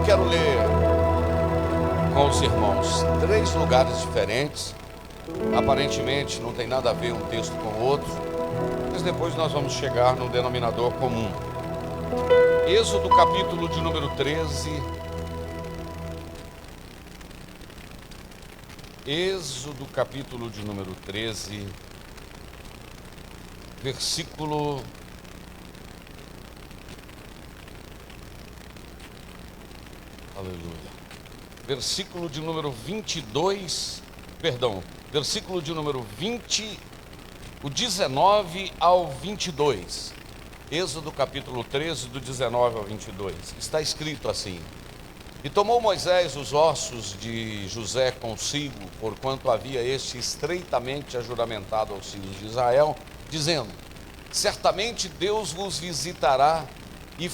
quero ler com os irmãos 3 lugares diferentes. Aparentemente não tem nada a ver um texto com o outro, mas depois nós vamos chegar no denominador comum. Êxodo capítulo de número 13. Êxodo capítulo de número 13, versículo aleluia. Versículo de número 22, versículo de número 20, o 19 ao 22. Êxodo capítulo 13, do 19 ao 22. Está escrito assim: E tomou Moisés os ossos de José consigo, porquanto havia este estreitamente ajuramentado aos filhos de Israel, dizendo: Certamente Deus vos visitará e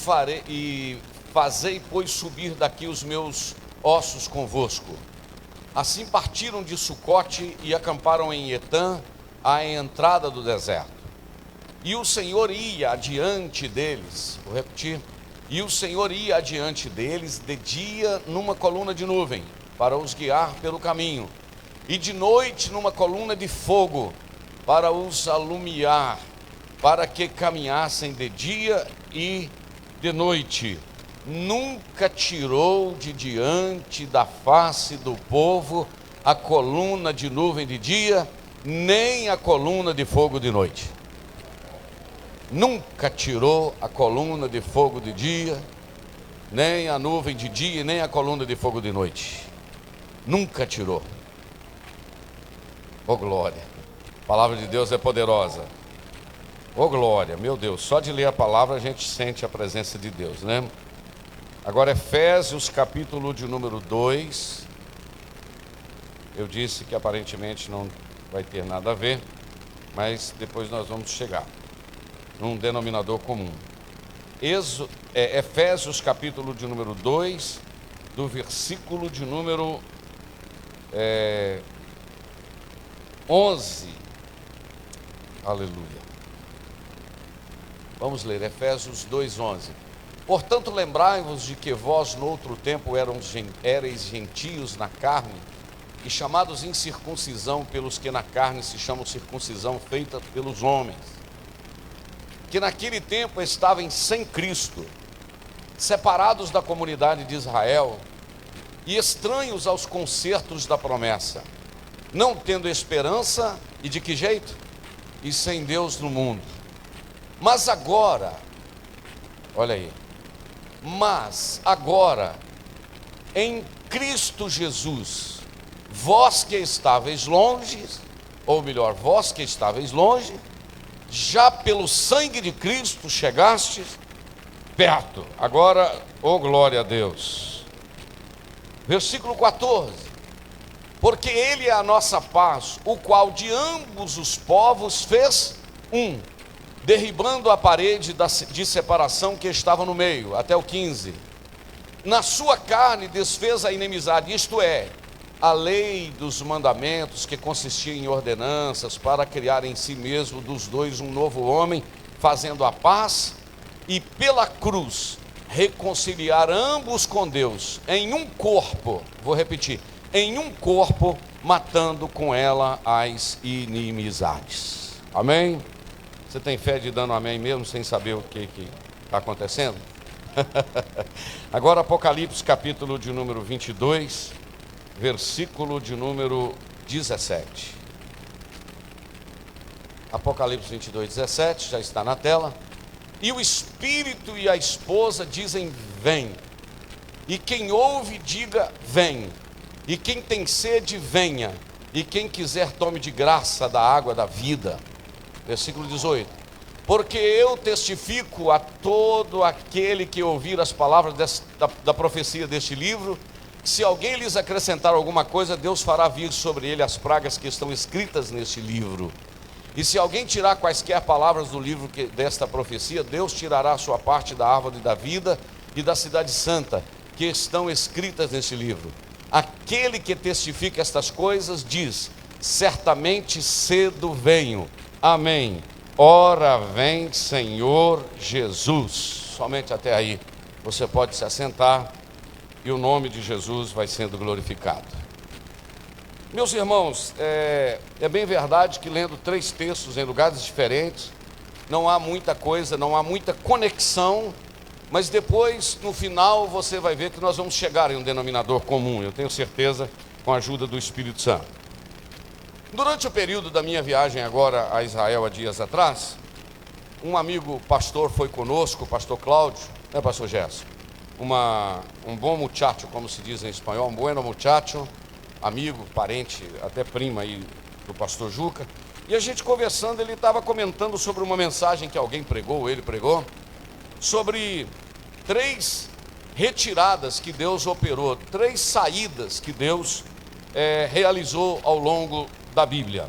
fazei, pois, subir daqui os meus ossos convosco. Assim partiram de Sucote e acamparam em Etã, à entrada do deserto. E o Senhor ia adiante deles, vou repetir, e o Senhor ia adiante deles de dia numa coluna de nuvem, para os guiar pelo caminho, e de noite numa coluna de fogo, para os alumiar, para que caminhassem de dia e de noite. Nunca tirou de diante da face do povo a coluna de nuvem de dia, nem a coluna de fogo de noite. Nunca tirou a coluna de fogo de dia, nem a nuvem de dia, nem a coluna de fogo de noite. Nunca tirou. Oh glória, a palavra de Deus é poderosa. Oh glória, meu Deus, só de ler a palavra a gente sente a presença de Deus, né? Agora Efésios capítulo de número 2. Eu disse que aparentemente não vai ter nada a ver, mas depois nós vamos chegar num denominador comum. Efésios capítulo de número 2, do versículo de número 11. Aleluia. Vamos ler Efésios 2:11. Portanto, lembrai-vos de que vós no outro tempo éreis gentios na carne, e chamados incircuncisão pelos que na carne se chamam circuncisão feita pelos homens, que naquele tempo estavam sem Cristo, separados da comunidade de Israel e estranhos aos concertos da promessa, não tendo esperança, e de que jeito? E sem Deus no mundo. Mas agora, olha aí, em Cristo Jesus, vós que estáveis longe, ou melhor, vós que estáveis longe, já pelo sangue de Cristo chegastes perto. Agora, oh glória a Deus. Versículo 14. Porque Ele é a nossa paz, o qual de ambos os povos fez um, derribando a parede de separação que estava no meio, até o 15. Na sua carne desfez a inimizade, isto é, a lei dos mandamentos, que consistia em ordenanças, para criar em si mesmo dos dois um novo homem, fazendo a paz, e pela cruz reconciliar ambos com Deus, em um corpo, vou repetir, em um corpo, matando com ela as inimizades. Amém? Você tem fé de dando amém mesmo, sem saber o que está acontecendo? Agora Apocalipse capítulo de número 22, versículo de número 17. Apocalipse 22, 17, já está na tela. E o Espírito e a esposa dizem: vem. E quem ouve, diga: vem. E quem tem sede, venha. E quem quiser, tome de graça da água da vida. Versículo 18. Porque eu testifico a todo aquele que ouvir as palavras da profecia deste livro, que se alguém lhes acrescentar alguma coisa, Deus fará vir sobre ele as pragas que estão escritas neste livro. E se alguém tirar quaisquer palavras do livro desta profecia, Deus tirará a sua parte da árvore da vida e da cidade santa, que estão escritas neste livro. Aquele que testifica estas coisas diz: certamente cedo venho. Amém. Ora vem, Senhor Jesus. Somente até aí. Você pode se assentar. e o nome de Jesus vai sendo glorificado. Meus irmãos, é bem verdade que lendo 3 textos em lugares diferentes, não há muita coisa, não há muita conexão, mas depois, no final, você vai ver que nós vamos chegar em um denominador comum, eu tenho certeza, com a ajuda do Espírito Santo. Durante o período da minha viagem agora a Israel, há dias atrás, um amigo pastor foi conosco, o pastor Cláudio, né, pastor Gerson? Um bom muchacho, como se diz em espanhol, um bueno muchacho, amigo, parente, até prima aí do pastor Juca. E a gente conversando, ele estava comentando sobre uma mensagem que alguém pregou, ele pregou, sobre 3 retiradas que Deus operou, 3 saídas que Deus realizou ao longo da Bíblia.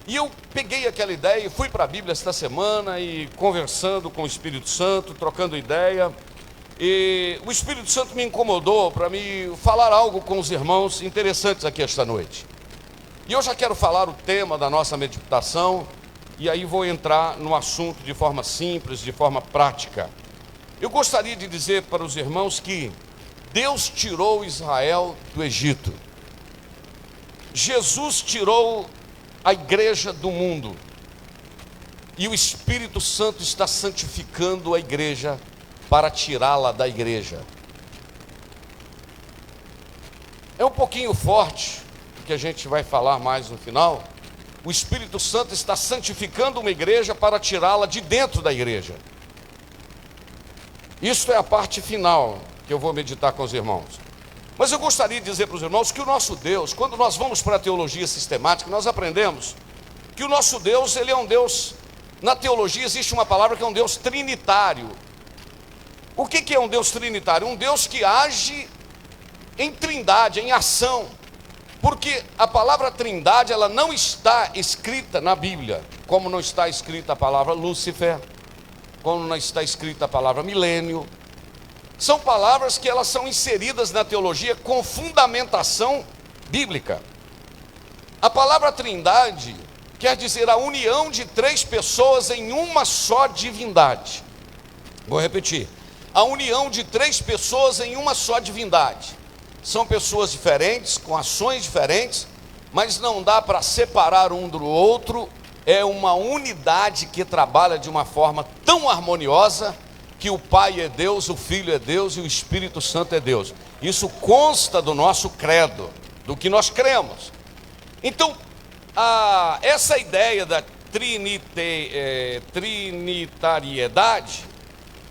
E eu peguei aquela ideia e fui para a Bíblia esta semana e conversando com o Espírito Santo, trocando ideia. E o Espírito Santo me incomodou para me falar algo com os irmãos interessantes aqui esta noite. E eu já quero falar o tema da nossa meditação, e aí vou entrar no assunto de forma simples, de forma prática. Eu gostaria de dizer para os irmãos que Deus tirou Israel do Egito. Jesus tirou a igreja do mundo. E o Espírito Santo está santificando a igreja para tirá-la da igreja. É um pouquinho forte, que a gente vai falar mais no final. O Espírito Santo está santificando uma igreja para tirá-la de dentro da igreja. Isso é a parte final que eu vou meditar com os irmãos. Mas eu gostaria de dizer para os irmãos que o nosso Deus, quando nós vamos para a teologia sistemática, nós aprendemos que o nosso Deus, ele é um Deus, na teologia existe uma palavra que é um Deus trinitário. O que é um Deus trinitário? Um Deus que age em trindade, em ação. Porque a palavra trindade, ela não está escrita na Bíblia, como não está escrita a palavra Lúcifer, como não está escrita a palavra milênio. São palavras que elas são inseridas na teologia com fundamentação bíblica. A palavra trindade quer dizer a união de 3 pessoas em uma só divindade. Vou repetir. A união de 3 pessoas em uma só divindade. São pessoas diferentes, com ações diferentes, mas não dá para separar um do outro. É uma unidade que trabalha de uma forma tão harmoniosa que o Pai é Deus, o Filho é Deus e o Espírito Santo é Deus. Isso consta do nosso credo, do que nós cremos. Então, essa ideia da trinitariedade,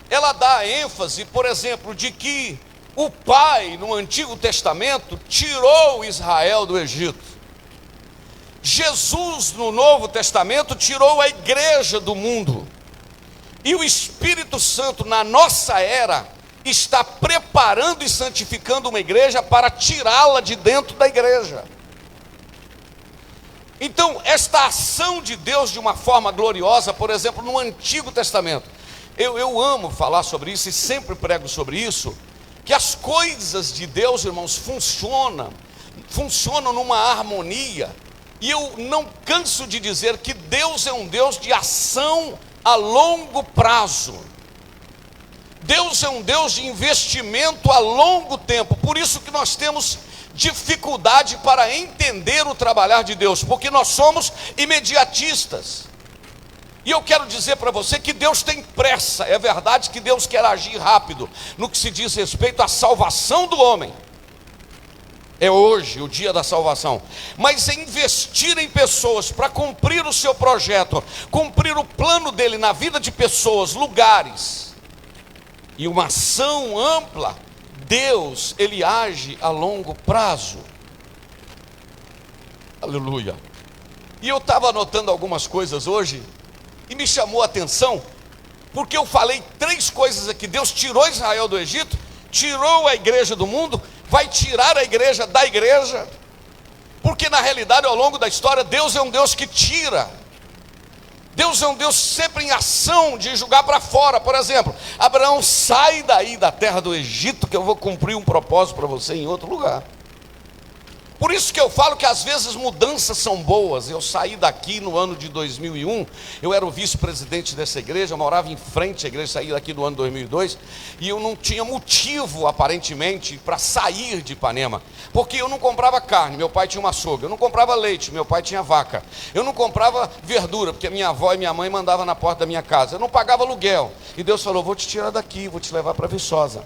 ela dá ênfase, por exemplo, de que o Pai, no Antigo Testamento, tirou Israel do Egito. Jesus, no Novo Testamento, tirou a igreja do mundo. E o Espírito Santo, na nossa era, está preparando e santificando uma igreja para tirá-la de dentro da igreja. Então, esta ação de Deus de uma forma gloriosa, por exemplo, no Antigo Testamento, eu amo falar sobre isso e sempre prego sobre isso, que as coisas de Deus, irmãos, funcionam numa harmonia, e eu não canso de dizer que Deus é um Deus de ação a longo prazo. Deus é um Deus de investimento a longo tempo. Por isso que nós temos dificuldade para entender o trabalhar de Deus, porque nós somos imediatistas. E eu quero dizer para você que Deus tem pressa. É verdade que Deus quer agir rápido no que se diz respeito à salvação do homem. É hoje o dia da salvação. Mas investir em pessoas para cumprir o seu projeto, cumprir o plano dele na vida de pessoas, lugares, e uma ação ampla, Deus, ele age a longo prazo. Aleluia. E eu estava anotando algumas coisas hoje, e me chamou a atenção, porque eu falei 3 coisas aqui. Deus tirou Israel do Egito, tirou a igreja do mundo, vai tirar a igreja da igreja, porque na realidade, ao longo da história, Deus é um Deus que tira. Deus é um Deus sempre em ação de julgar para fora. Por exemplo, Abraão, sai daí da terra do Egito, que eu vou cumprir um propósito para você em outro lugar. Por isso que eu falo que às vezes mudanças são boas. Eu saí daqui no ano de 2001, eu era o vice-presidente dessa igreja, eu morava em frente à igreja, saí daqui no ano 2002, e eu não tinha motivo, aparentemente, para sair de Ipanema, porque eu não comprava carne, meu pai tinha uma açougue, eu não comprava leite, meu pai tinha vaca, eu não comprava verdura, porque minha avó e minha mãe mandavam na porta da minha casa, eu não pagava aluguel, e Deus falou, vou te tirar daqui, vou te levar para Viçosa.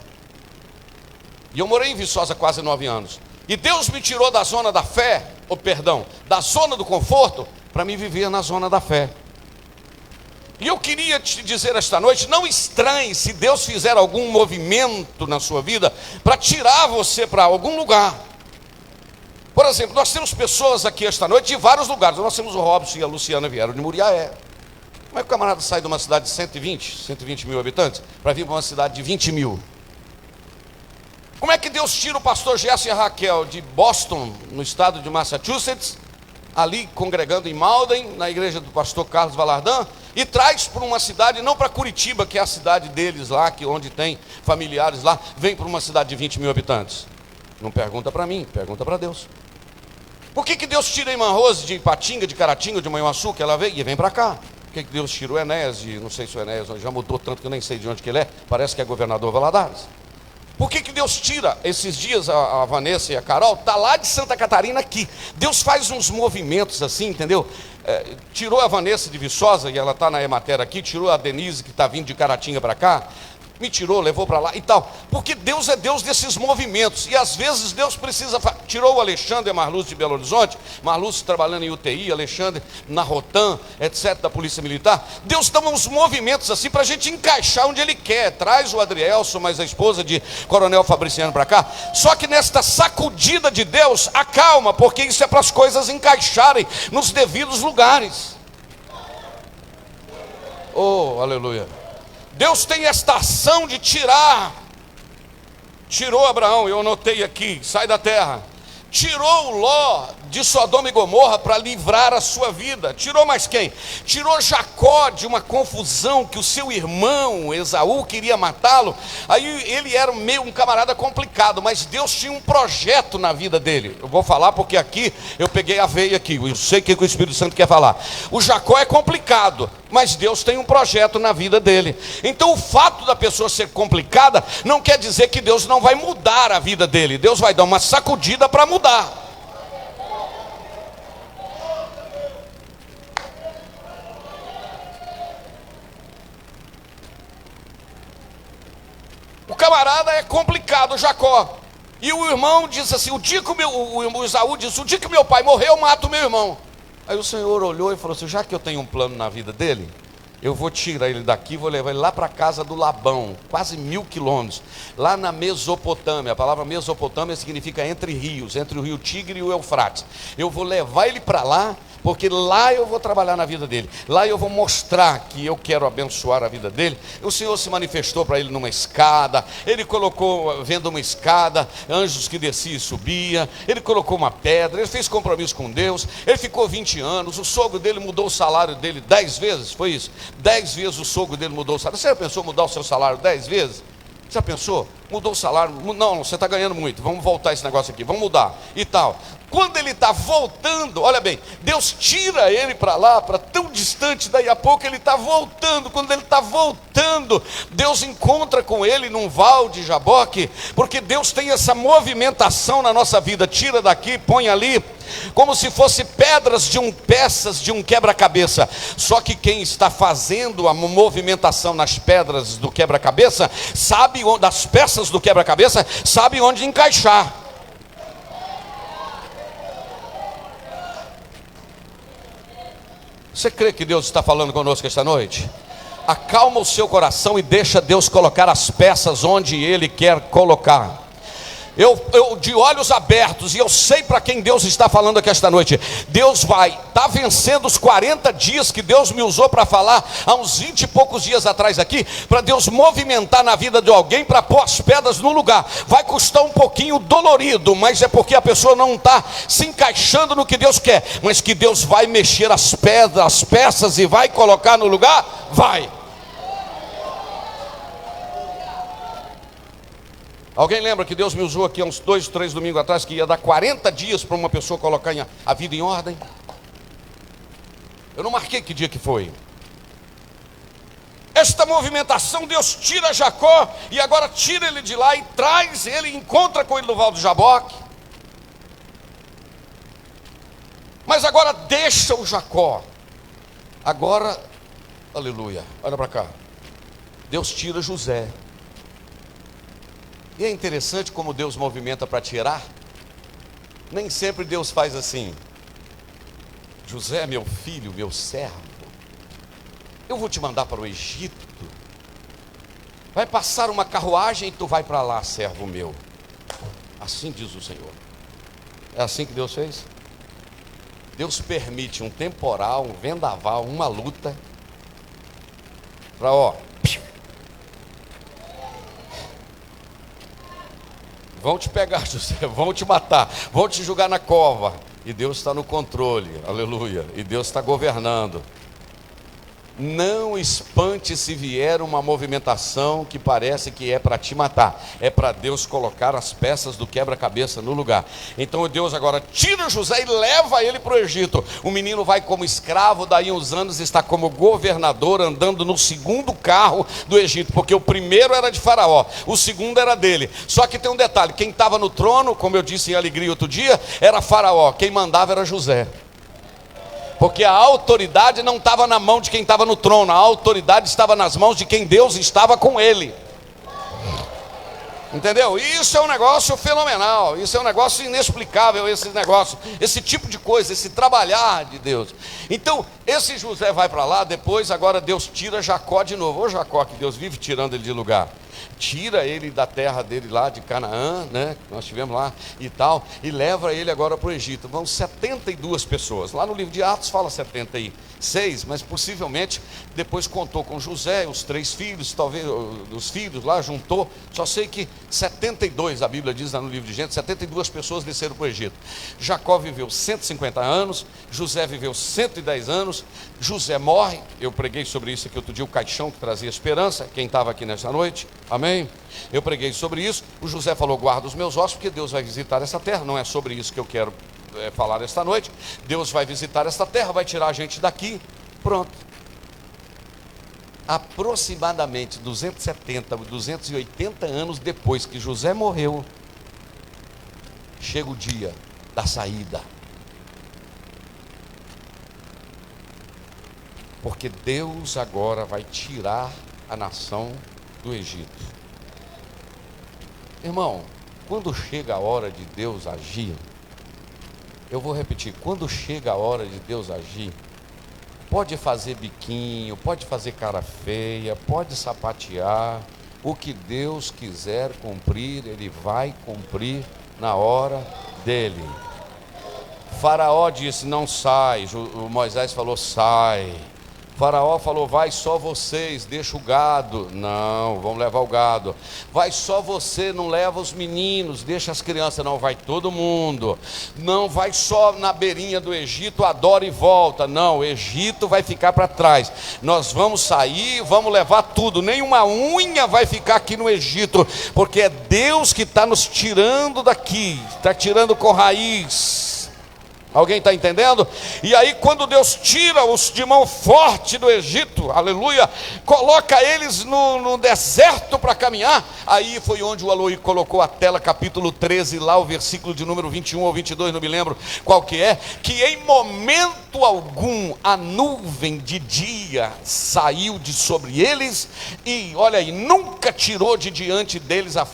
E eu morei em Viçosa quase 9 anos. E Deus me tirou da zona da fé, da zona do conforto, para me viver na zona da fé. E eu queria te dizer esta noite, não estranhe se Deus fizer algum movimento na sua vida, para tirar você para algum lugar. Por exemplo, nós temos pessoas aqui esta noite de vários lugares. Nós temos o Robson e a Luciana vieram de Muriaé. Como é que o camarada sai de uma cidade de 120 mil habitantes, para vir para uma cidade de 20 mil? Como é que Deus tira o pastor Gerson e a Raquel de Boston, no estado de Massachusetts, ali congregando em Malden, na igreja do pastor Carlos Valardan, e traz para uma cidade, não para Curitiba, que é a cidade deles lá, onde tem familiares lá, vem para uma cidade de 20 mil habitantes? Não pergunta para mim, pergunta para Deus. Por que Deus tira a irmã Rose de Ipatinga, de Caratinga, de Manhuaçu, que ela veio e vem para cá? Por que Deus tira o Enéas, não sei se o Enéas já mudou tanto que eu nem sei de onde que ele é, parece que é governador Valadares. Por que Deus tira? Esses dias a Vanessa e a Carol tá lá de Santa Catarina aqui. Deus faz uns movimentos assim, entendeu? Tirou a Vanessa de Viçosa, e ela está na Emater aqui, tirou a Denise, que está vindo de Caratinga para cá, me tirou, levou para lá e tal, porque Deus é Deus desses movimentos, e às vezes Deus precisa, tirou o Alexandre e a Marluz de Belo Horizonte, Marluz trabalhando em UTI, Alexandre na Rotan, etc, da Polícia Militar. Deus dá uns movimentos assim, para a gente encaixar onde Ele quer, traz o Adrielson, mais a esposa de Coronel Fabriciano para cá, só que nesta sacudida de Deus, acalma, porque isso é para as coisas encaixarem nos devidos lugares. Oh, aleluia. Deus tem esta ação de tirar. Tirou Abraão, eu anotei aqui, sai da terra. Tirou Ló de Sodoma e Gomorra para livrar a sua vida. Tirou mais quem? Tirou Jacó de uma confusão que o seu irmão Esaú queria matá-lo. Aí ele era meio um camarada complicado, mas Deus tinha um projeto na vida dele. Eu vou falar porque aqui eu peguei a veia aqui, eu sei o que o Espírito Santo quer falar. O Jacó é complicado, mas Deus tem um projeto na vida dele. Então o fato da pessoa ser complicada não quer dizer que Deus não vai mudar a vida dele. Deus vai dar uma sacudida para mudar. O camarada é complicado, Jacó. E o irmão diz assim, o Esaú diz, o dia que meu pai morrer, eu mato meu irmão. Aí o Senhor olhou e falou assim, já que eu tenho um plano na vida dele, eu vou tirar ele daqui, vou levar ele lá para a casa do Labão, quase 1000 quilômetros, lá na Mesopotâmia. A palavra Mesopotâmia significa entre rios, entre o rio Tigre e o Eufrates. Eu vou levar ele para lá, porque lá eu vou trabalhar na vida dele, lá eu vou mostrar que eu quero abençoar a vida dele. O Senhor se manifestou para ele numa escada, ele colocou, vendo uma escada, anjos que desciam e subiam, ele colocou uma pedra, ele fez compromisso com Deus, ele ficou 20 anos, o sogro dele mudou o salário dele 10 vezes, foi isso? 10 vezes o sogro dele mudou o salário. Você já pensou mudar o seu salário 10 vezes? Já pensou? Mudou o salário? Não, você está ganhando muito, vamos voltar esse negócio aqui, vamos mudar e tal. Quando ele está voltando, olha bem, Deus tira ele para lá, para tão distante, daí a pouco ele está voltando. Quando ele está voltando, Deus encontra com ele num val de Jaboque, porque Deus tem essa movimentação na nossa vida, tira daqui, põe ali, como se fosse peças de um quebra-cabeça. Só que quem está fazendo a movimentação nas pedras do quebra-cabeça, sabe onde, das peças do quebra-cabeça, sabe onde encaixar. Você crê que Deus está falando conosco esta noite? Acalma o seu coração e deixa Deus colocar as peças onde Ele quer colocar. Eu de olhos abertos, e eu sei para quem Deus está falando aqui esta noite. Deus vai estar vencendo os 40 dias que Deus me usou para falar há uns 20 e poucos dias atrás aqui, para Deus movimentar na vida de alguém, para pôr as pedras no lugar. Vai custar um pouquinho dolorido, mas é porque a pessoa não está se encaixando no que Deus quer, mas que Deus vai mexer as pedras, as peças, e vai colocar no lugar, vai. Alguém lembra que Deus me usou aqui há uns 2, 3 domingos atrás, que ia dar 40 dias para uma pessoa colocar a vida em ordem? Eu não marquei que dia que foi. Esta movimentação, Deus tira Jacó, e agora tira ele de lá e traz ele, encontra com ele no Val do Jaboque. Mas agora deixa o Jacó. Agora, aleluia, olha para cá. Deus tira José. E é interessante como Deus movimenta para tirar. Nem sempre Deus faz assim: José, meu filho, meu servo, eu vou te mandar para o Egito. Vai passar uma carruagem e tu vai para lá, servo meu. Assim diz o Senhor. É assim que Deus fez? Deus permite um temporal, um vendaval, uma luta, para vão te pegar, José, vão te matar, vão te jogar na cova. E Deus está no controle, aleluia. E Deus está governando. Não espante se vier uma movimentação que parece que é para te matar. É para Deus colocar as peças do quebra-cabeça no lugar. Então Deus agora tira José e leva ele para o Egito. O menino vai como escravo, daí uns anos está como governador, andando no segundo carro do Egito. Porque o primeiro era de Faraó, o segundo era dele. Só que tem um detalhe: quem estava no trono, como eu disse em alegria outro dia, era Faraó. Quem mandava era José. Porque a autoridade não estava na mão de quem estava no trono, a autoridade estava nas mãos de quem Deus estava com ele. Entendeu? Isso é um negócio fenomenal, isso é um negócio inexplicável, esse tipo de coisa, esse trabalhar de Deus. Então, esse José vai para lá, depois agora Deus tira Jacó de novo. Ô Jacó, que Deus vive tirando ele de lugar. Tira ele da terra dele lá de Canaã, né, que nós estivemos lá e tal, e leva ele agora para o Egito. Vão 72 pessoas. Lá no livro de Atos fala 76, mas possivelmente depois contou com José, os 3 filhos, talvez os filhos lá, juntou. Só sei que 72, a Bíblia diz lá no livro de Gênesis, 72 pessoas desceram para o Egito. Jacó viveu 150 anos, José viveu 110 anos, José morre. Eu preguei sobre isso aqui outro dia, o caixão que trazia esperança, quem estava aqui nessa noite, amém? Eu preguei sobre isso. O José falou: guarda os meus ossos, porque Deus vai visitar essa terra. Não é sobre isso que eu quero falar esta noite. Deus vai visitar esta terra, vai tirar a gente daqui. Pronto. Aproximadamente 270, 280 anos depois que José morreu, chega o dia da saída. Porque Deus agora vai tirar a nação do Egito. Irmão, quando chega a hora de Deus agir, eu vou repetir: quando chega a hora de Deus agir, pode fazer biquinho, pode fazer cara feia, pode sapatear, o que Deus quiser cumprir, Ele vai cumprir na hora dele. Faraó disse: não sai. Moisés falou: sai. Faraó falou: vai só vocês, deixa o gado. Não, vamos levar o gado. Vai só você, não leva os meninos, deixa as crianças. Não, vai todo mundo. Não, vai só na beirinha do Egito, adora e volta. Não, o Egito vai ficar para trás. Nós vamos sair, vamos levar tudo. Nenhuma unha vai ficar aqui no Egito, porque é Deus que está nos tirando daqui, está tirando com raiz. Alguém está entendendo? E aí quando Deus tira os de mão forte do Egito, aleluia, coloca eles no deserto para caminhar. Aí foi onde o Aloy colocou a tela, capítulo 13, lá o versículo de número 21 ou 22, não me lembro qual que é. Que em momento algum a nuvem de dia saiu de sobre eles, e olha aí, nunca tirou de diante deles da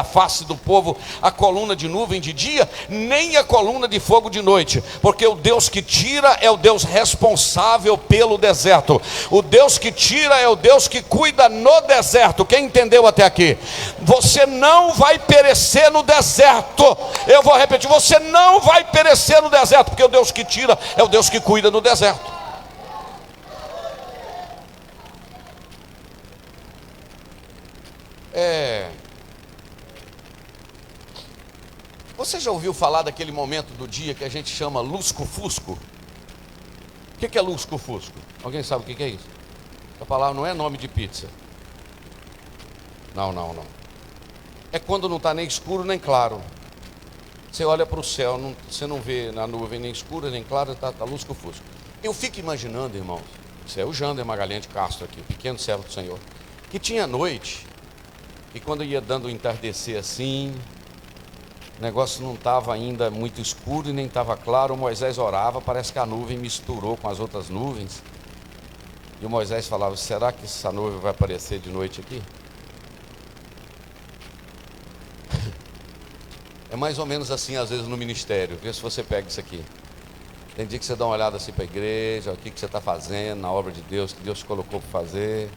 face do povo a coluna de nuvem de dia, nem a coluna de fogo de noite. Porque o Deus que tira é o Deus responsável pelo deserto. O Deus que tira é o Deus que cuida no deserto. Quem entendeu até aqui? Você não vai perecer no deserto. Eu vou repetir: você não vai perecer no deserto, porque o Deus que tira é o Deus que cuida no deserto. Você já ouviu falar daquele momento do dia que a gente chama lusco-fusco? O que é lusco-fusco? Alguém sabe o que é isso? Essa palavra não é nome de pizza. Não. é quando não está nem escuro nem claro. Você olha para o céu, você não vê na nuvem nem escura nem clara, está luz com fusco. Eu fico imaginando, irmãos, isso é o Jander Magalhães Castro aqui, pequeno servo do Senhor, que tinha noite, e quando ia dando o entardecer assim, o negócio não estava ainda muito escuro e nem estava claro, o Moisés orava, parece que a nuvem misturou com as outras nuvens, e o Moisés falava, será que essa nuvem vai aparecer de noite aqui? É mais ou menos assim às vezes no ministério, vê se você pega isso aqui. Tem dia que você dá uma olhada assim para a igreja, o que você está fazendo na obra de Deus, que Deus te colocou para fazer.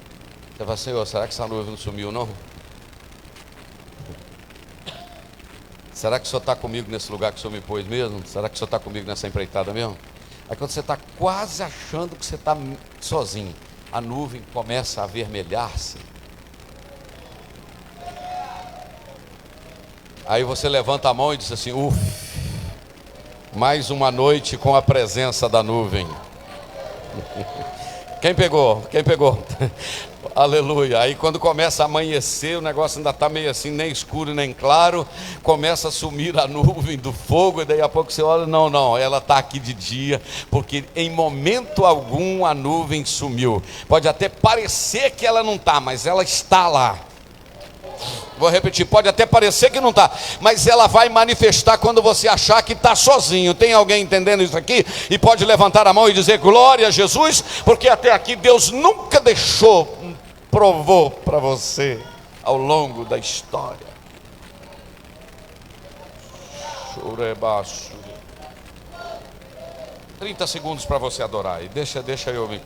Você fala, Senhor, será que essa nuvem não sumiu não? Será que o Senhor está comigo nesse lugar que o Senhor me pôs mesmo? Será que o Senhor está comigo nessa empreitada mesmo? Aí quando você está quase achando que você está sozinho, a nuvem começa a avermelhar-se. Aí você levanta a mão e diz assim, mais uma noite com a presença da nuvem. Quem pegou? Quem pegou? Aleluia. Aí quando começa a amanhecer, o negócio ainda está meio assim, nem escuro nem claro, começa a sumir a nuvem do fogo, e daí a pouco você olha, não, ela está aqui de dia, porque em momento algum a nuvem sumiu. Pode até parecer que ela não está, mas ela está lá. Vou repetir, pode até parecer que não está, mas ela vai manifestar quando você achar que está sozinho. Tem alguém entendendo isso aqui? E pode levantar a mão e dizer glória a Jesus, porque até aqui Deus nunca provou para você ao longo da história. 30 segundos para você adorar, e deixa eu me...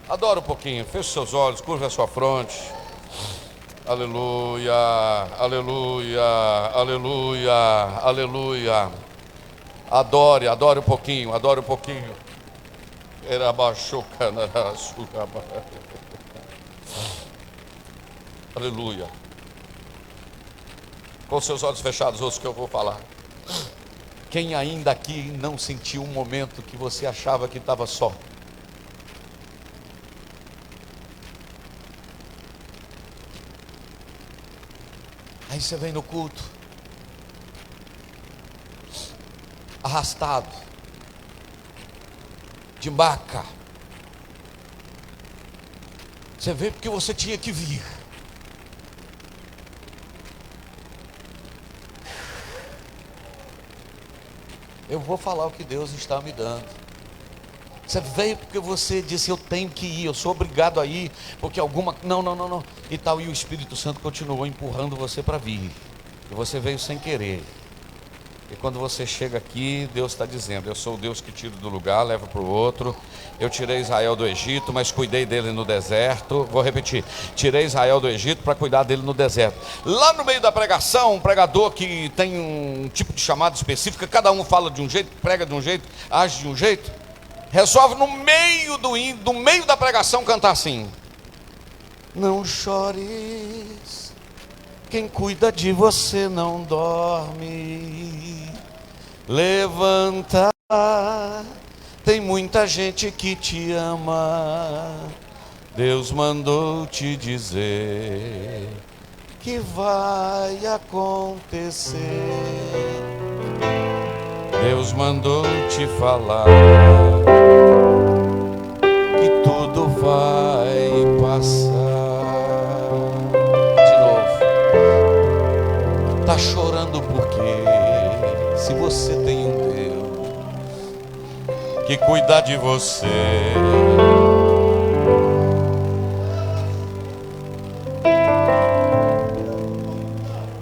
Adora um pouquinho, feche seus olhos, curva a sua fronte. Aleluia, aleluia, aleluia, aleluia. Adore um pouquinho, adore um pouquinho. Aleluia. Com seus olhos fechados, ouça o que eu vou falar. Quem ainda aqui não sentiu um momento que você achava que estava só? Aí você vem no culto, arrastado, de maca. Você veio porque você tinha que vir. Eu vou falar o que Deus está me dando. Você veio porque você disse, eu tenho que ir, eu sou obrigado a ir, porque alguma... Não. E tal, e o Espírito Santo continuou empurrando você para vir. E você veio sem querer. E quando você chega aqui, Deus está dizendo, eu sou o Deus que tiro do lugar, levo para o outro. Eu tirei Israel do Egito, mas cuidei dele no deserto. Vou repetir, tirei Israel do Egito para cuidar dele no deserto. Lá no meio da pregação, um pregador que tem um tipo de chamada específica, cada um fala de um jeito, prega de um jeito, age de um jeito. Resolve no meio do meio da pregação cantar assim: não chores, quem cuida de você não dorme. Levanta, tem muita gente que te ama. Deus mandou te dizer que vai acontecer. Deus mandou te falar que tudo vai passar. De novo. Tá chorando por quê? Se você tem um Deus que cuida de você.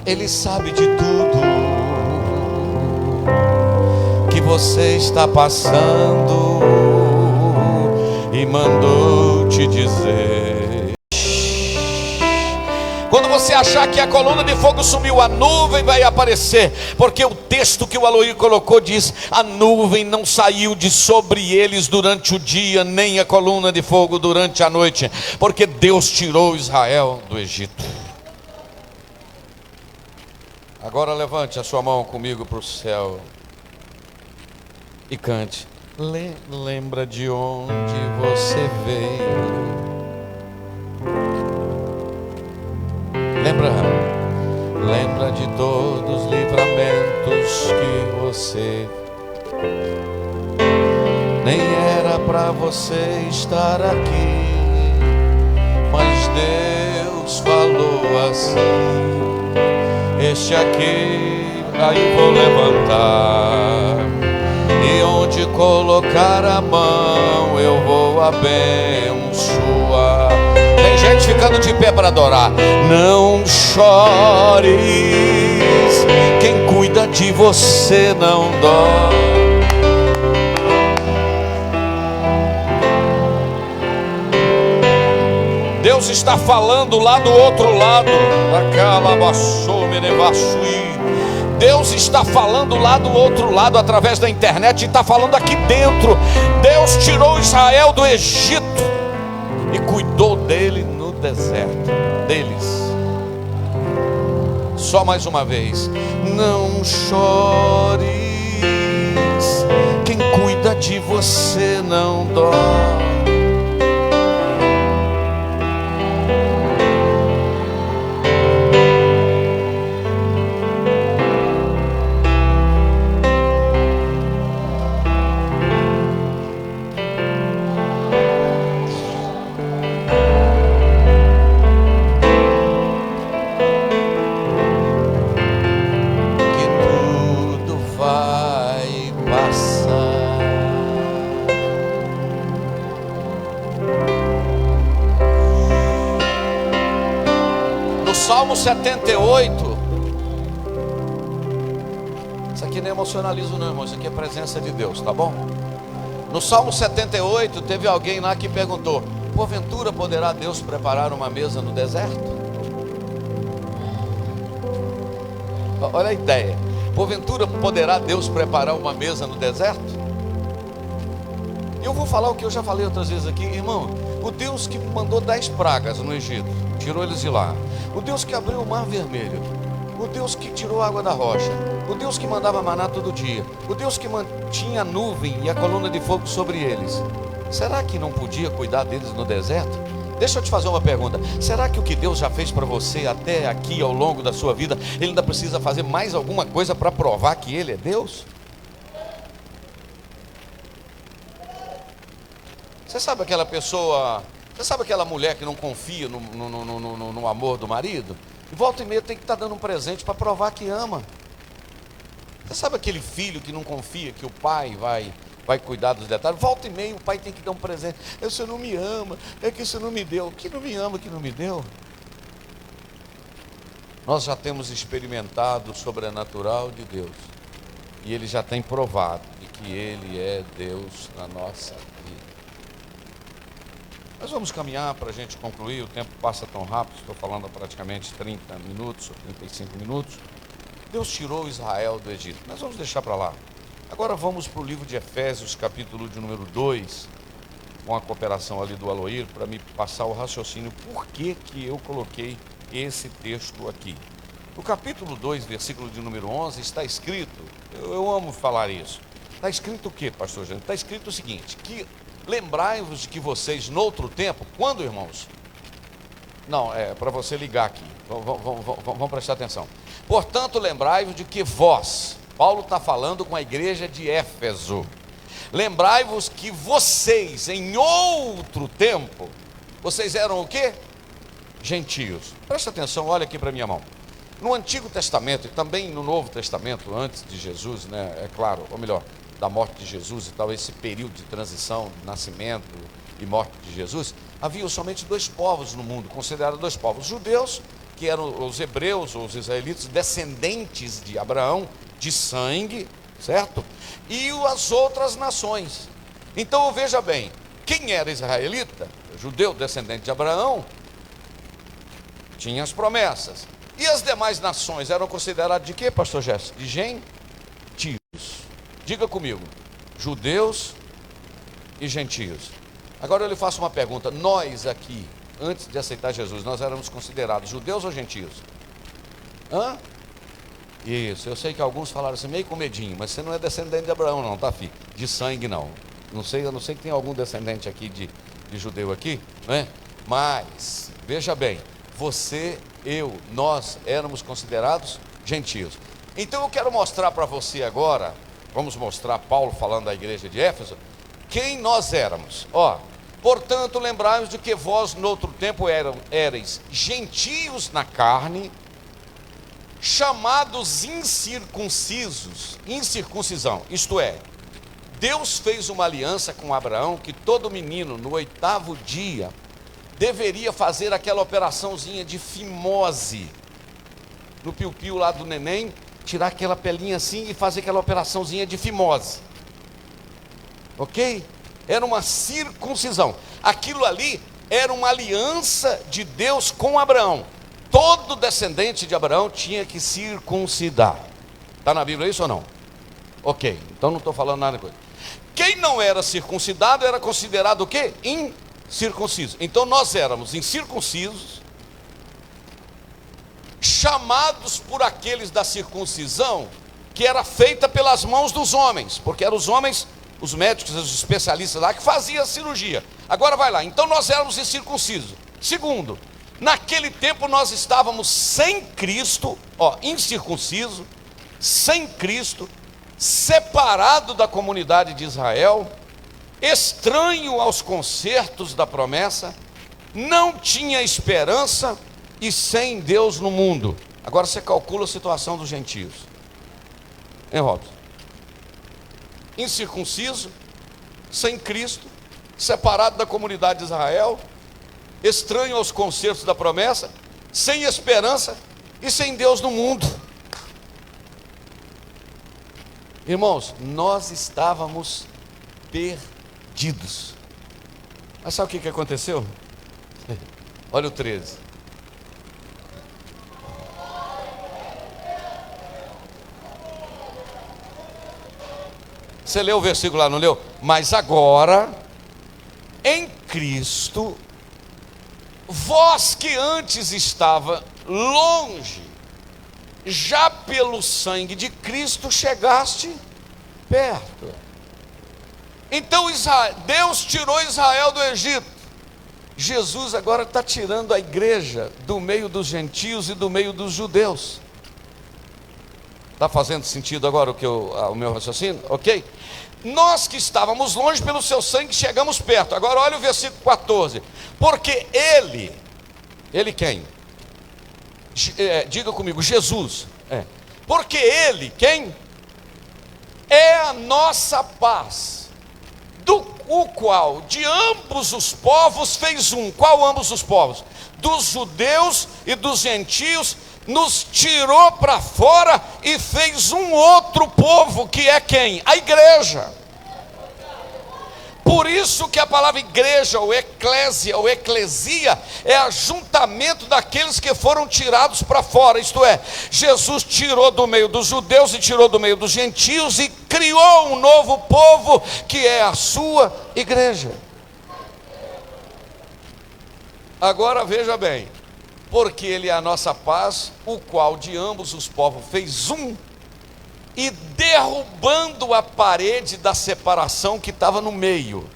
Ele sabe de tudo que você está passando e mandou te dizer. Quando você achar que a coluna de fogo sumiu, a nuvem vai aparecer, porque o texto que o Aloí colocou diz: a nuvem não saiu de sobre eles durante o dia, nem a coluna de fogo durante a noite, porque Deus tirou Israel do Egito. Agora levante a sua mão comigo para o céu e cante. Lembra de onde você veio. Lembra de todos os livramentos que você. Nem era pra você estar aqui, mas Deus falou assim: este aqui aí vou levantar, e onde colocar a mão eu vou abençoar. Tem gente ficando de pé para adorar. Não chores, quem cuida de você não dói. Deus está falando lá do outro lado. Deus está falando lá do outro lado através da internet e está falando aqui dentro. Deus tirou Israel do Egito e cuidou dele no deserto, deles. Só mais uma vez. Não chores, quem cuida de você não dói. Salmo 78. Isso aqui não é emocionalismo não, irmão. Isso aqui é presença de Deus, tá bom? No Salmo 78 teve alguém lá que perguntou: porventura poderá Deus preparar uma mesa no deserto? Olha a ideia. Porventura poderá Deus preparar uma mesa no deserto? Eu vou falar o que eu já falei outras vezes aqui, irmão. O Deus que mandou 10 pragas no Egito, tirou eles de lá. O Deus que abriu o mar vermelho. O Deus que tirou a água da rocha. O Deus que mandava maná todo dia. O Deus que mantinha a nuvem e a coluna de fogo sobre eles. Será que não podia cuidar deles no deserto? Deixa eu te fazer uma pergunta. Será que o que Deus já fez para você até aqui ao longo da sua vida, Ele ainda precisa fazer mais alguma coisa para provar que Ele é Deus? Você sabe aquela pessoa... Você sabe aquela mulher que não confia no amor do marido? E volta e meia tem que estar dando um presente para provar que ama. Você sabe aquele filho que não confia que o pai vai cuidar dos detalhes? Volta e meia o pai tem que dar um presente. Você não me ama, é que você não me deu. Que não me ama, que não me deu. Nós já temos experimentado o sobrenatural de Deus. E Ele já tem provado de que Ele é Deus na nossa vida. Nós vamos caminhar para a gente concluir, o tempo passa tão rápido, estou falando há praticamente 30 minutos ou 35 minutos. Deus tirou Israel do Egito, nós vamos deixar para lá. Agora vamos para o livro de Efésios, capítulo de número 2, com a cooperação ali do Aloir, para me passar o raciocínio, por que eu coloquei esse texto aqui. No capítulo 2, versículo de número 11, está escrito, eu amo falar isso, está escrito o que, pastor Jânio? Está escrito o seguinte, que lembrai-vos de que vocês, no outro tempo, quando, irmãos? Não, é para você ligar aqui, vamos prestar atenção. Portanto, lembrai-vos de que vós, Paulo está falando com a igreja de Éfeso, lembrai-vos que vocês, em outro tempo, vocês eram o quê? Gentios. Presta atenção, olha aqui para minha mão. No Antigo Testamento e também no Novo Testamento, antes de Jesus, né, é claro, ou melhor, da morte de Jesus e tal, esse período de transição, nascimento e morte de Jesus, havia somente 2 povos no mundo, considerados 2 povos, judeus, que eram os hebreus, ou os israelitas, descendentes de Abraão, de sangue, certo? E as outras nações. Então veja bem, quem era israelita, judeu, descendente de Abraão, tinha as promessas. E as demais nações eram consideradas de quê, pastor Gerson? De gentios. Diga comigo, judeus e gentios. Agora eu lhe faço uma pergunta, nós aqui, antes de aceitar Jesus, nós éramos considerados judeus ou gentios? Hã? Isso, eu sei que alguns falaram assim, meio com medinho, mas você não é descendente de Abraão não, tá filho? De sangue não. Não sei, eu não sei que tem algum descendente aqui de judeu aqui, né? Mas, veja bem, você, eu, nós éramos considerados gentios. Então eu quero mostrar para você agora, vamos mostrar Paulo falando da igreja de Éfeso, quem nós éramos. Ó, portanto, lembrai-vos de que vós, no outro tempo, éreis gentios na carne, chamados incircuncisos, incircuncisão, isto é, Deus fez uma aliança com Abraão, que todo menino, no 8º dia, deveria fazer aquela operaçãozinha de fimose, no piu-piu lá do neném, tirar aquela pelinha assim e fazer aquela operaçãozinha de fimose, ok? Era uma circuncisão, aquilo ali era uma aliança de Deus com Abraão. Todo descendente de Abraão tinha que circuncidar. Está na Bíblia isso ou não? Ok, então não estou falando nada de coisa. Quem não era circuncidado era considerado o quê? Incircunciso. Então nós éramos incircuncisos, chamados por aqueles da circuncisão, que era feita pelas mãos dos homens, porque eram os homens, os médicos, os especialistas lá, que faziam a cirurgia. Agora vai lá, então nós éramos incircuncisos. Segundo, naquele tempo nós estávamos sem Cristo, ó, incircunciso, sem Cristo, separado da comunidade de Israel, estranho aos concertos da promessa, não tinha esperança e sem Deus no mundo. Agora você calcula a situação dos gentios, hein, Robson? Incircunciso, sem Cristo, separado da comunidade de Israel, estranho aos concertos da promessa, sem esperança e sem Deus no mundo. Irmãos, nós estávamos perdidos. Mas sabe o que aconteceu? Olha o 13. Você leu o versículo lá, não leu? Mas agora, em Cristo, vós que antes estava longe, já pelo sangue de Cristo chegaste perto. Então Deus tirou Israel do Egito. Jesus agora está tirando a igreja do meio dos gentios e do meio dos judeus. Está fazendo sentido agora o meu raciocínio? Ok? Nós que estávamos longe, pelo seu sangue chegamos perto. Agora olha o versículo 14. Porque ele quem? Diga comigo, Jesus. Porque ele, quem? É a nossa paz, o qual de ambos os povos fez um. Qual ambos os povos? Dos judeus e dos gentios, nos tirou para fora e fez um outro povo, que é quem? A igreja. Por isso que a palavra igreja, ou eclésia, ou eclesia, é ajuntamento daqueles que foram tirados para fora. Isto é, Jesus tirou do meio dos judeus e tirou do meio dos gentios e criou um novo povo, que é a sua igreja. Agora veja bem, porque ele é a nossa paz, o qual de ambos os povos fez um, e derrubando a parede da separação que estava no meio,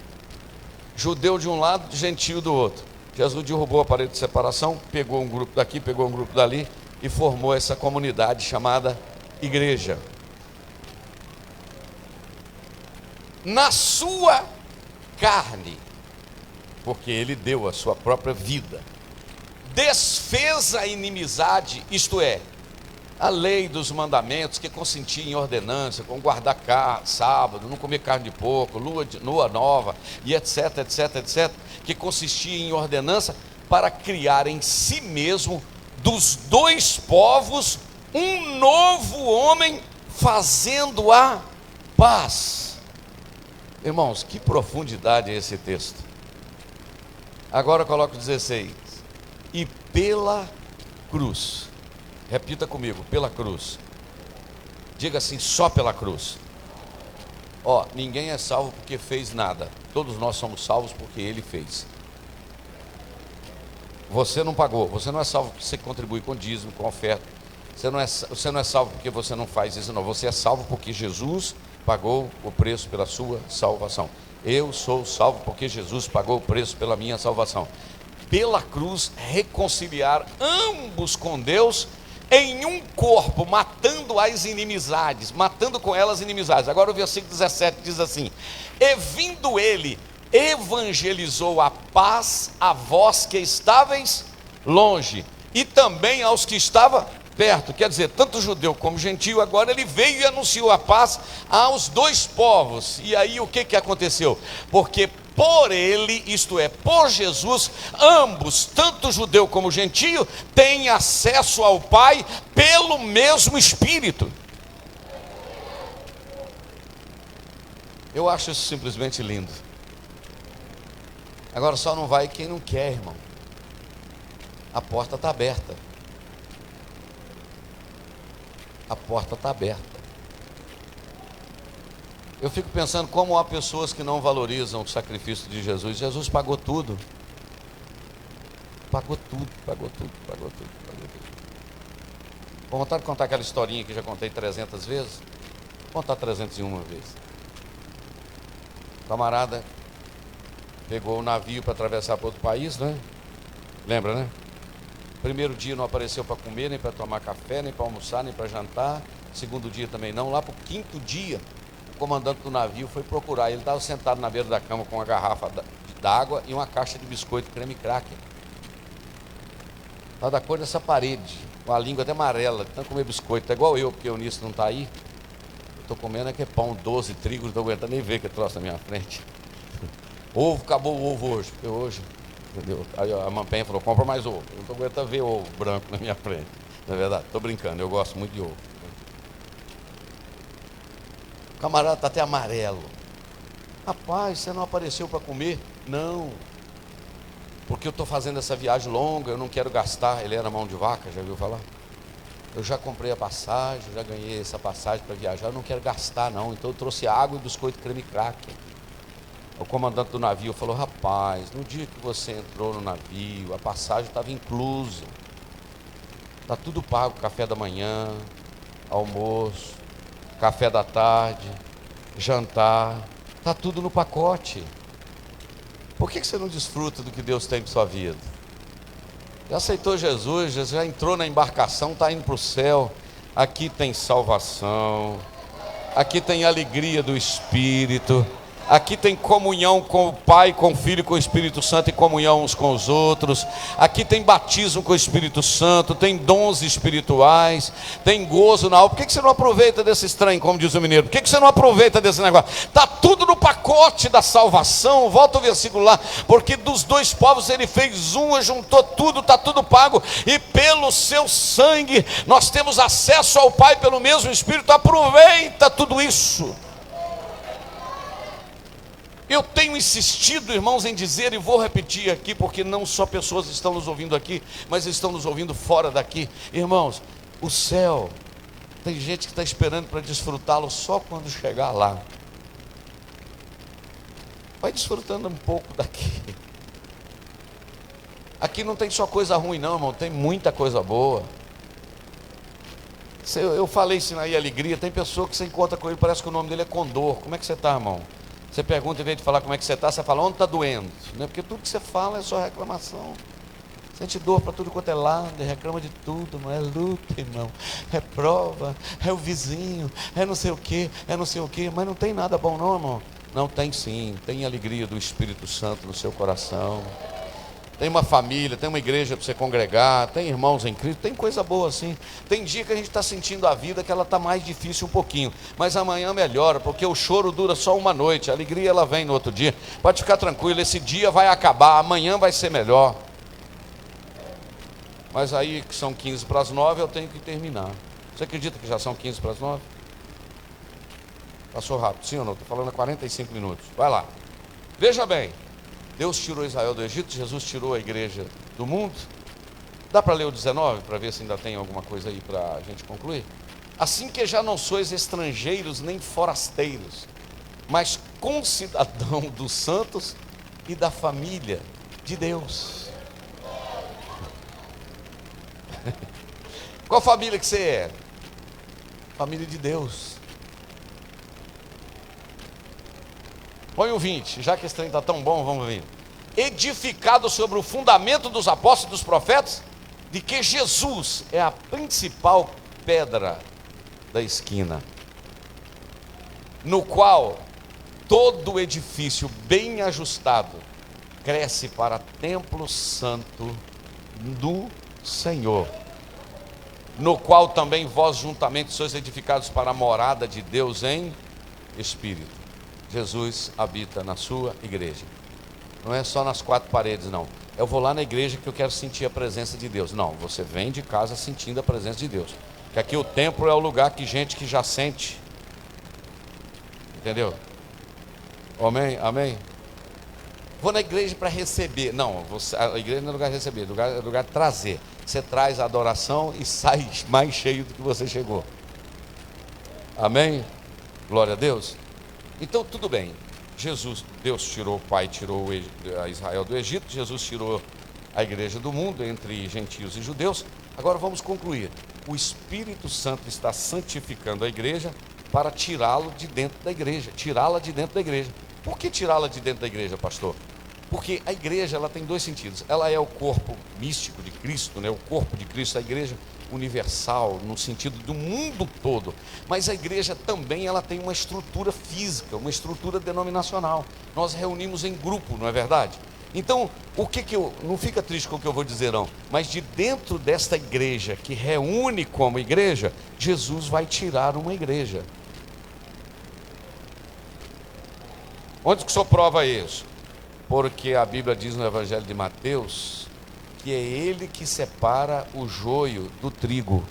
judeu de um lado, gentio do outro, Jesus derrubou a parede de separação, pegou um grupo daqui, pegou um grupo dali e formou essa comunidade chamada igreja. Na sua carne, porque ele deu a sua própria vida, desfez a inimizade, isto é, a lei dos mandamentos, que consistia em ordenança, com guardar sábado, não comer carne de porco, lua nova, e etc, etc, etc, que consistia em ordenança, para criar em si mesmo, dos dois povos, um novo homem, fazendo a paz. Irmãos, que profundidade é esse texto. Agora coloca o 16. E pela cruz. Repita comigo, pela cruz. Diga assim, só pela cruz. Ó, ninguém é salvo porque fez nada. Todos nós somos salvos porque ele fez. Você não pagou. Você não é salvo porque você contribui com dízimo, com oferta. Você não é salvo porque você não faz isso, não. Você é salvo porque Jesus pagou o preço pela sua salvação. Eu sou salvo porque Jesus pagou o preço pela minha salvação. Pela cruz, reconciliar ambos com Deus em um corpo, matando as inimizades, matando com elas inimizades. Agora o versículo 17 diz assim: e vindo ele, evangelizou a paz a vós que estáveis longe, e também aos que estavam perto. Quer dizer, tanto judeu como gentio. Agora ele veio e anunciou a paz aos dois povos. E aí o que aconteceu? Porque por ele, isto é, por Jesus, ambos, tanto judeu como gentio, têm acesso ao Pai pelo mesmo Espírito. Eu acho isso simplesmente lindo. Agora só não vai quem não quer, irmão. A porta está aberta. A porta está aberta. Eu fico pensando como há pessoas que não valorizam o sacrifício de Jesus. Jesus pagou tudo. Pagou tudo, pagou tudo, pagou tudo, pagou tudo. Vou vontade de contar aquela historinha que já contei 300 vezes. Vou contar 301 vezes. O camarada pegou o navio para atravessar para outro país, né? Lembra, né? Primeiro dia não apareceu para comer, nem para tomar café, nem para almoçar, nem para jantar. Segundo dia também não. Lá para o quinto dia, o comandante do navio foi procurar. Ele estava sentado na beira da cama com uma garrafa d'água e uma caixa de biscoito creme cracker. Estava da cor dessa parede, com a língua até amarela, de tanto comer biscoito. É igual eu, porque o Eunice não está aí. Eu estou comendo é que é pão doce, trigo, não estou aguentando nem ver que troço na minha frente. Ovo, acabou o ovo hoje, porque hoje... Entendeu? Aí a mampenha falou, compra mais ovo. Eu não estou aguentando ver ovo branco na minha frente. Não é verdade? Estou brincando, eu gosto muito de ovo. O camarada está até amarelo. Rapaz, você não apareceu para comer? Não. Porque eu estou fazendo essa viagem longa, eu não quero gastar. Ele era mão de vaca, já viu falar? Eu já comprei a passagem, já ganhei essa passagem para viajar, eu não quero gastar não. Então eu trouxe água e biscoito creme cracker. O comandante do navio falou, rapaz, no dia que você entrou no navio, a passagem estava inclusa. Está tudo pago, café da manhã, almoço, café da tarde, jantar, está tudo no pacote. Por que você não desfruta do que Deus tem para sua vida? Já aceitou Jesus, já entrou na embarcação, está indo para o céu. Aqui tem salvação, aqui tem alegria do Espírito. Aqui tem comunhão com o Pai, com o Filho e com o Espírito Santo, e comunhão uns com os outros. Aqui tem batismo com o Espírito Santo, tem dons espirituais, tem gozo na alma. Por que você não aproveita desse estranho, como diz o mineiro? Por que você não aproveita desse negócio? Está tudo no pacote da salvação. Volta o versículo lá. Porque dos dois povos ele fez uma, juntou tudo, está tudo pago. E pelo seu sangue nós temos acesso ao Pai pelo mesmo Espírito. Aproveita tudo isso. Eu tenho insistido, irmãos, em dizer, e vou repetir aqui, porque não só pessoas estão nos ouvindo aqui, mas estão nos ouvindo fora daqui. Irmãos, o céu, tem gente que está esperando para desfrutá-lo só quando chegar lá. Vai desfrutando um pouco daqui. Aqui não tem só coisa ruim não, irmão, tem muita coisa boa. Eu falei isso aí, alegria, tem pessoa que você encontra com ele, parece que o nome dele é Condor. Como é que você está, irmão? Você pergunta, em vez de falar como é que você está, você fala onde está doendo, né? Porque tudo que você fala é só reclamação. Sente dor para tudo quanto é lado, reclama de tudo, não é luta, irmão. É prova, é o vizinho, é não sei o que, é não sei o que, mas não tem nada bom não, irmão. Não, tem sim, tem alegria do Espírito Santo no seu coração. Tem uma família, tem uma igreja para você congregar, tem irmãos em Cristo, tem coisa boa assim. Tem dia que a gente está sentindo a vida que ela está mais difícil um pouquinho, mas amanhã melhora, porque o choro dura só uma noite, a alegria ela vem no outro dia. Pode ficar tranquilo, esse dia vai acabar, amanhã vai ser melhor. Mas aí que são 15 para as 9, eu tenho que terminar. Você acredita que já são 15 para as 9? Passou rápido, sim ou não? Estou falando há 45 minutos, vai lá. Veja bem. Deus tirou Israel do Egito, Jesus tirou a igreja do mundo. Dá para ler o 19, para ver se ainda tem alguma coisa aí para a gente concluir? Assim que já não sois estrangeiros nem forasteiros, mas concidadão dos santos e da família de Deus. Qual família que você é? Família de Deus. Põe o 20, já que esse trem está tão bom, vamos ver. Edificado sobre o fundamento dos apóstolos e dos profetas, de que Jesus é a principal pedra da esquina, no qual todo o edifício bem ajustado cresce para templo santo do Senhor, no qual também vós juntamente sois edificados para a morada de Deus em Espírito. Jesus habita na sua igreja. Não é só nas quatro paredes, não. Eu vou lá na igreja que eu quero sentir a presença de Deus. Não, você vem de casa sentindo a presença de Deus. Que aqui o templo é o lugar que gente que já sente. Entendeu? Amém? Amém? Vou na igreja para receber. Não, a igreja não é lugar de receber, é lugar de trazer. Você traz a adoração e sai mais cheio do que você chegou. Amém? Glória a Deus. Então tudo bem. Deus tirou, o Pai tirou a Israel do Egito, Jesus tirou a igreja do mundo, entre gentios e judeus. Agora vamos concluir. O Espírito Santo está santificando a igreja para tirá-lo de dentro da igreja, tirá-la de dentro da igreja. Por que tirá-la de dentro da igreja, pastor? Porque a igreja, ela tem dois sentidos. Ela é o corpo místico de Cristo, né? O corpo de Cristo, a igreja universal, no sentido do mundo todo. Mas a igreja também, ela tem uma estrutura física, uma estrutura denominacional. Nós reunimos em grupo, não é verdade? Então, não fica triste com o que eu vou dizer, não. Mas de dentro desta igreja, que reúne como igreja, Jesus vai tirar uma igreja. Onde que o senhor prova isso? Porque a Bíblia diz no Evangelho de Mateus que é ele que separa o joio do trigo.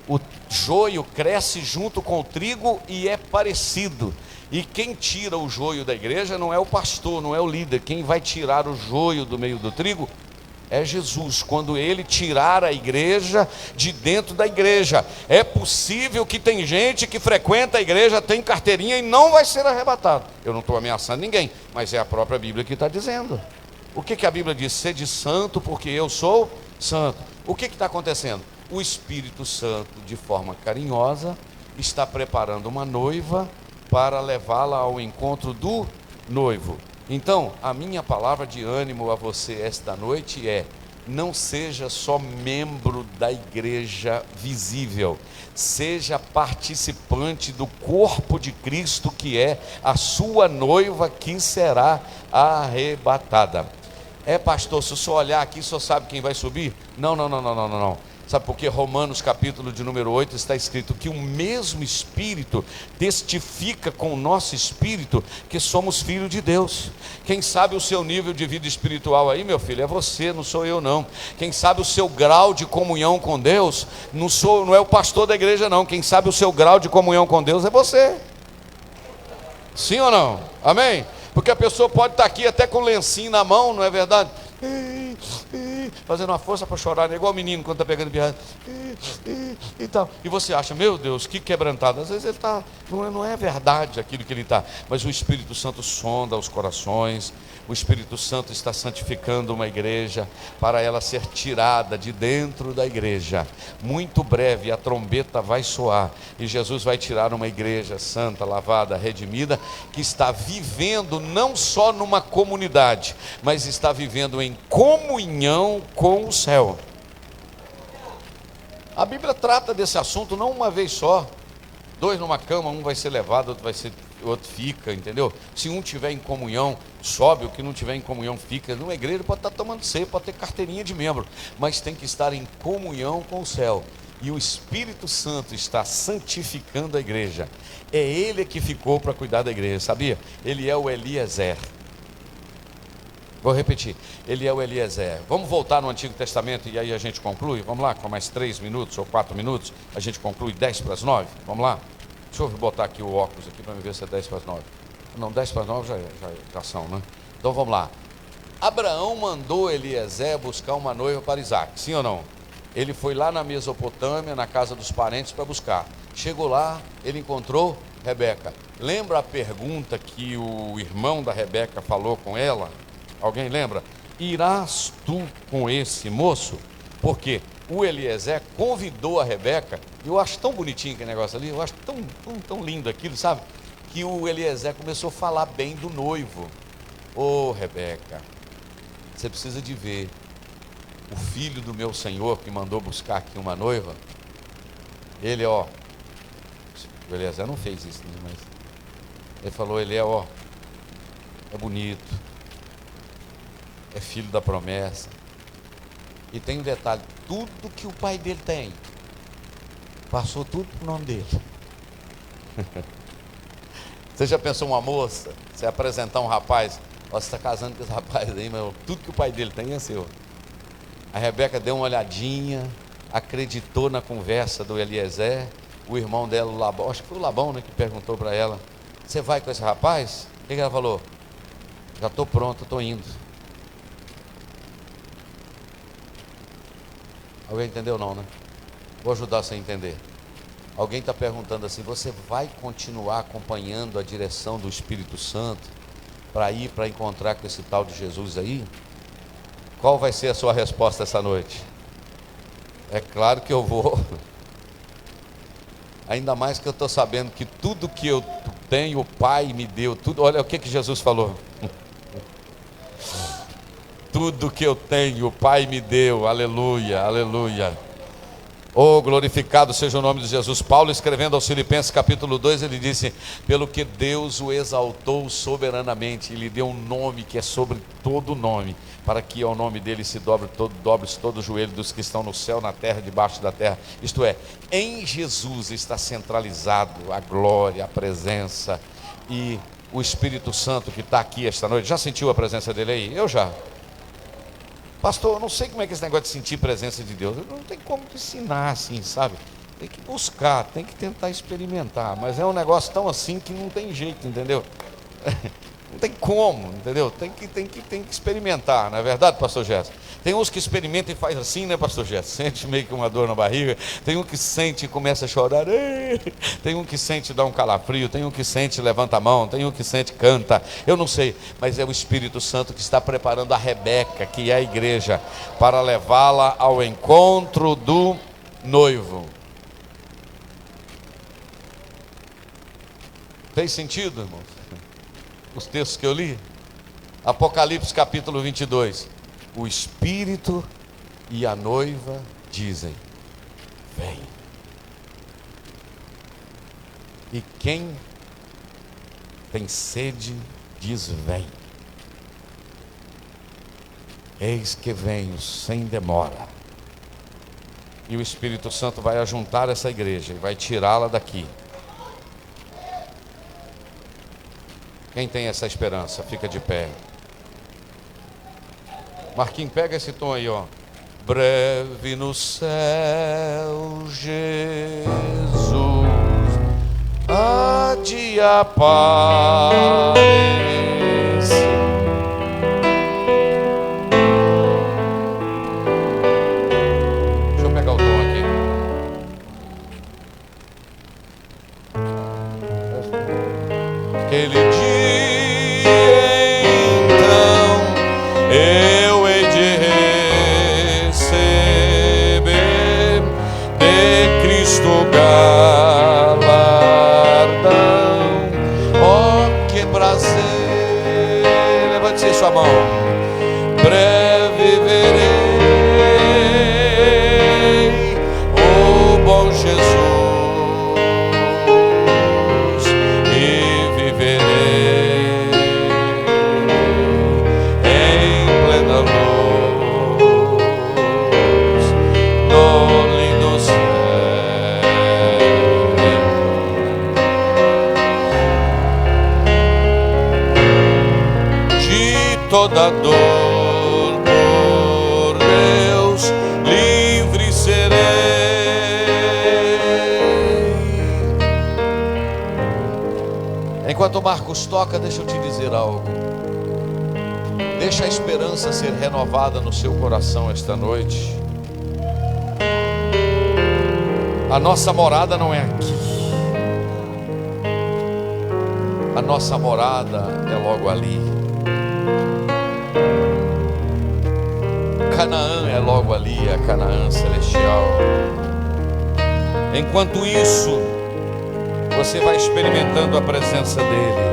O joio cresce junto com o trigo e é parecido. E quem tira o joio da igreja não é o pastor, não é o líder. Quem vai tirar o joio do meio do trigo é Jesus, quando ele tirar a igreja de dentro da igreja. É possível que tem gente que frequenta a igreja, tem carteirinha e não vai ser arrebatado. Eu não estou ameaçando ninguém, mas é a própria Bíblia que está dizendo. O que a Bíblia diz? Sede santo porque eu sou santo. O que está acontecendo? O Espírito Santo, de forma carinhosa, está preparando uma noiva para levá-la ao encontro do noivo. Então, a minha palavra de ânimo a você esta noite é: não seja só membro da igreja visível, seja participante do corpo de Cristo, que é a sua noiva que será arrebatada. Pastor, se o senhor olhar aqui, o senhor sabe quem vai subir? Não. Sabe por quê? Romanos capítulo de número 8 está escrito que o mesmo Espírito testifica com o nosso espírito que somos filhos de Deus. Quem sabe o seu nível de vida espiritual aí, meu filho, é você, não sou eu não. Quem sabe o seu grau de comunhão com Deus, não é o pastor da igreja não. Quem sabe o seu grau de comunhão com Deus é você. Sim ou não? Amém? Porque a pessoa pode estar aqui até com o lencinho na mão, não é verdade? Fazendo uma força para chorar, né? Igual o menino quando está pegando pirraça e tal. E você acha, meu Deus, que quebrantado. Às vezes ele está, não é verdade aquilo que ele está. Mas o Espírito Santo sonda os corações. O Espírito Santo está santificando uma igreja para ela ser tirada de dentro da igreja. Muito breve a trombeta vai soar e Jesus vai tirar uma igreja santa, lavada, redimida, que está vivendo não só numa comunidade, mas está vivendo em comunhão com o céu. A Bíblia trata desse assunto não uma vez só. Dois numa cama, um vai ser levado, outro fica, entendeu? Se um tiver em comunhão, sobe, o que não tiver em comunhão fica. Numa igreja pode estar tomando ceia, pode ter carteirinha de membro, mas tem que estar em comunhão com o céu. E o Espírito Santo está santificando a igreja. É ele que ficou para cuidar da igreja, sabia? Ele é o Eliezer. Vou repetir, ele é o Eliezer. Vamos voltar no Antigo Testamento e aí a gente conclui? Vamos lá, com mais 3 minutos ou 4 minutos, a gente conclui 10 para as 9? Vamos lá? Deixa eu botar aqui o óculos aqui para me ver se é 10 para as 9. Não, 10 para as 9 já são, né? Então vamos lá. Abraão mandou Eliezer buscar uma noiva para Isaac, sim ou não? Ele foi lá na Mesopotâmia, na casa dos parentes, para buscar. Chegou lá, ele encontrou Rebeca. Lembra a pergunta que o irmão da Rebeca falou com ela? Alguém lembra? Irás tu com esse moço? Porque o Eliezer convidou a Rebeca. Eu acho tão bonitinho aquele negócio ali, eu acho tão lindo aquilo, sabe? que o Eliezer começou a falar bem do noivo. Ô, Rebeca, você precisa de ver. O filho do meu senhor que mandou buscar aqui uma noiva, ele, ó, o Eliezer não fez isso, né, mas ele falou, ele é, ó, é bonito, é filho da promessa. E tem um detalhe, tudo que o pai dele tem, passou tudo pro nome dele. Você já pensou uma moça, você apresentar um rapaz, ó, você está casando com esse rapaz aí, mas tudo que o pai dele tem é seu. A Rebeca deu uma olhadinha, acreditou na conversa do Eliezer, o irmão dela, o Labão, acho que foi o Labão, né, que perguntou para ela, você vai com esse rapaz? O que ela falou? Já estou pronto, estou indo. Alguém entendeu não, né? Vou ajudar você a entender. Alguém está perguntando assim, você vai continuar acompanhando a direção do Espírito Santo para ir para encontrar com esse tal de Jesus aí? Qual vai ser a sua resposta essa noite? É claro que eu vou. Ainda mais que eu estou sabendo que tudo que eu tenho, o Pai me deu. Tudo. Olha o que Jesus falou. Tudo que eu tenho, o Pai me deu. Aleluia, aleluia. Oh, glorificado seja o nome de Jesus. Paulo, escrevendo aos Filipenses capítulo 2, ele disse, pelo que Deus o exaltou soberanamente, e lhe deu um nome que é sobre todo nome, para que ao nome dele se dobre-se todo o joelho dos que estão no céu, na terra, debaixo da terra. Isto é, em Jesus está centralizado a glória, a presença e o Espírito Santo que está aqui esta noite. Já sentiu a presença dele aí? Eu já. Pastor, eu não sei como é que é esse negócio de sentir presença de Deus. Não tem como ensinar assim, sabe? Tem que buscar, tem que tentar experimentar. Mas é um negócio tão assim que não tem jeito, entendeu? Não tem como, entendeu? Tem que experimentar, não é verdade, pastor Gerson? Tem uns que experimentam e faz assim, né, pastor Gerson? Sente meio que uma dor na barriga. Tem um que sente e começa a chorar. Tem um que sente e dá um calafrio. Tem um que sente e levanta a mão. Tem um que sente e canta. Eu não sei, mas é o Espírito Santo que está preparando a Rebeca, que é a igreja, para levá-la ao encontro do noivo. Fez sentido, irmãos? Os textos que eu li? Apocalipse capítulo 22. O Espírito e a noiva dizem, vem. E quem tem sede diz, vem. Eis que venho sem demora. E o Espírito Santo vai ajuntar essa igreja e vai tirá-la daqui. Quem tem essa esperança, fica de pé. Marquinhos, pega esse tom aí, ó. Breve no céu, Jesus há de aparecer. Deixa eu pegar o tom aqui. Aquele dia eu hei de receber de Cristo galardão. Oh, que prazer! Levante sua mão. Breve verei o bom Jesus e viverei em plena luz no lindo céu. De toda dor por Deus livre serei. Enquanto o Marcos toca, deixa eu te dizer algo. Deixa a esperança ser renovada no seu coração esta noite. A nossa morada não é aqui. A nossa morada é logo ali. Canaã é logo ali, a Canaã celestial. Enquanto isso, você vai experimentando a presença dele.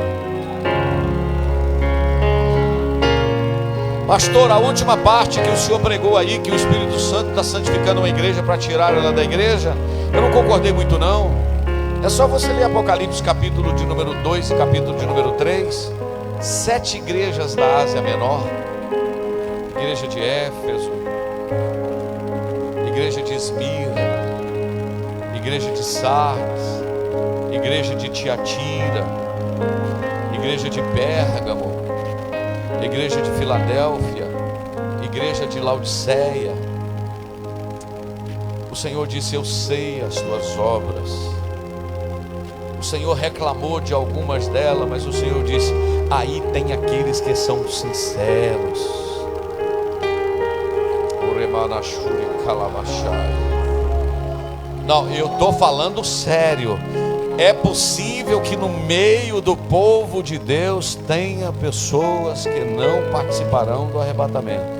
Pastor, a última parte que o senhor pregou aí, que o Espírito Santo está santificando uma igreja para tirar ela da igreja, eu não concordei muito não. É só você ler Apocalipse capítulo de número 2 e capítulo de número 3. 7 igrejas da Ásia Menor: igreja de Éfeso, igreja de Esmirna, igreja de Sardes, igreja de Tiatira, igreja de Pérgamo, igreja de Filadélfia, igreja de Laodiceia. O Senhor disse: eu sei as tuas obras. O Senhor reclamou de algumas delas, mas o Senhor disse: aí tem aqueles que são sinceros. Não, eu estou falando sério. É possível que no meio do povo de Deus tenha pessoas que não participarão do arrebatamento.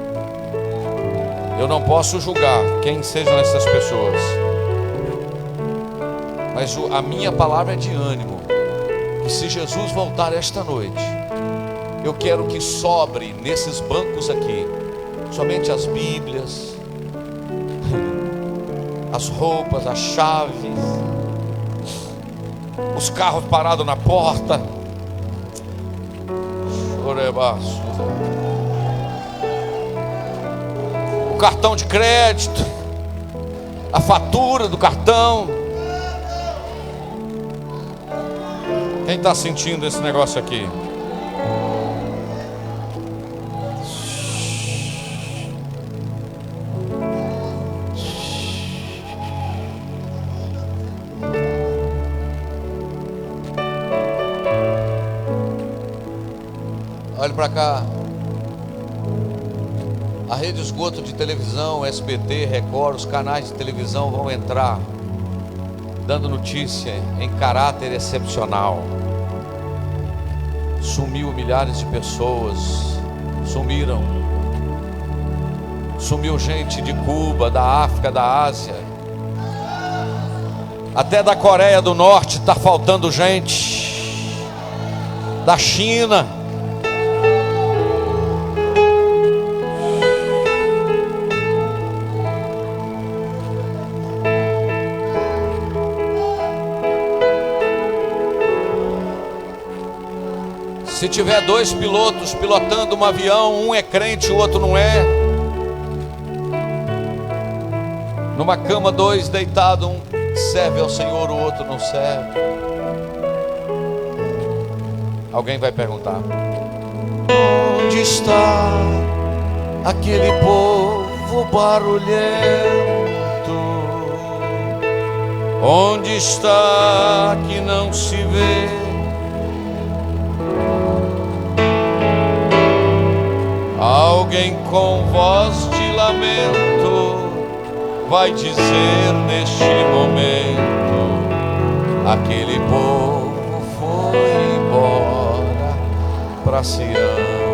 Eu não posso julgar quem sejam essas pessoas, mas a minha palavra é de ânimo, que se Jesus voltar esta noite, eu quero que sobre nesses bancos aqui somente as Bíblias, as roupas, as chaves, os carros parados na porta, o cartão de crédito, a fatura do cartão. Quem está sentindo esse negócio aqui? Olha para cá. A rede esgoto de televisão, SBT, Record, os canais de televisão vão entrar dando notícia em caráter excepcional. Sumiu milhares de pessoas. Sumiu gente de Cuba, da África, da Ásia, até da Coreia do Norte está faltando gente, da China. Se tiver 2 pilotos pilotando um avião, um é crente, o outro não é. Numa cama, 2 deitados, um serve ao Senhor, o outro não serve. Alguém vai perguntar: onde está aquele povo barulhento? Onde está que não se vê? Alguém com voz de lamento vai dizer neste momento: aquele povo foi embora para Sião.